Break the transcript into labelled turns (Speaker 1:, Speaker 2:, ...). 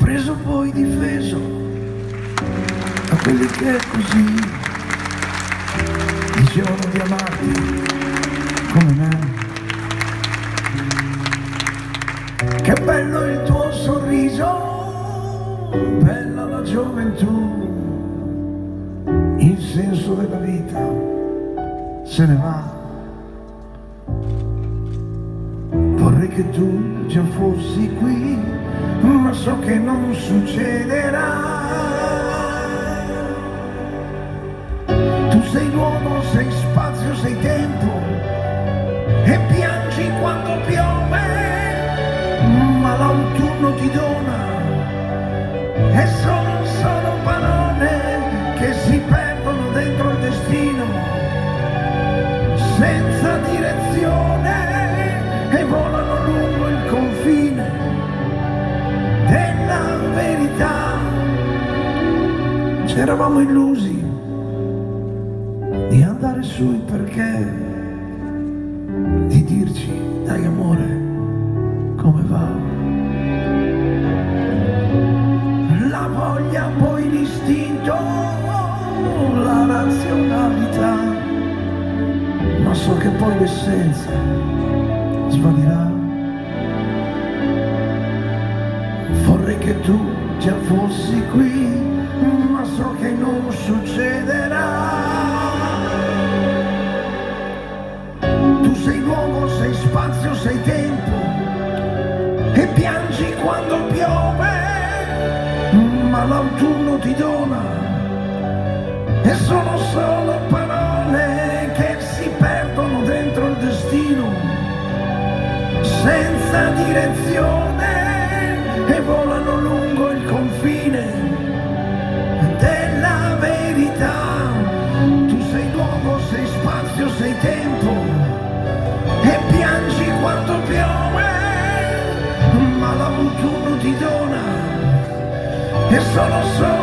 Speaker 1: preso poi difeso da quelli che così dicevano di amarti come me. Che bello il tuo sorriso, bella la gioventù, il senso della vita se ne va. Vorrei che tu già fossi qui, ma so che non succederà. Tu sei l'uomo, sei spazio, sei tempo e piangi quando piove, ma l'autunno ti dona e sono solo parole che si perdono dentro il destino senza direzione e volano lungo il confine della verità. C'eravamo illusi di andare su perché, di dirci dai amore come va. La voglia, poi l'istinto, la razionalità, ma so che poi l'essenza svanirà. Vorrei che tu già fossi qui, ma so che non succederà. Tu sei l'uomo, sei spazio, sei tempo e piangi quando piove, ma l'autunno ti dona e sono solo parole che si perdono dentro il destino senza direzione e volano lungo il confine della verità. Tu sei l'uomo, sei spazio, sei tempo e piangi quando piove, ma l'autunno ti dona e sono solo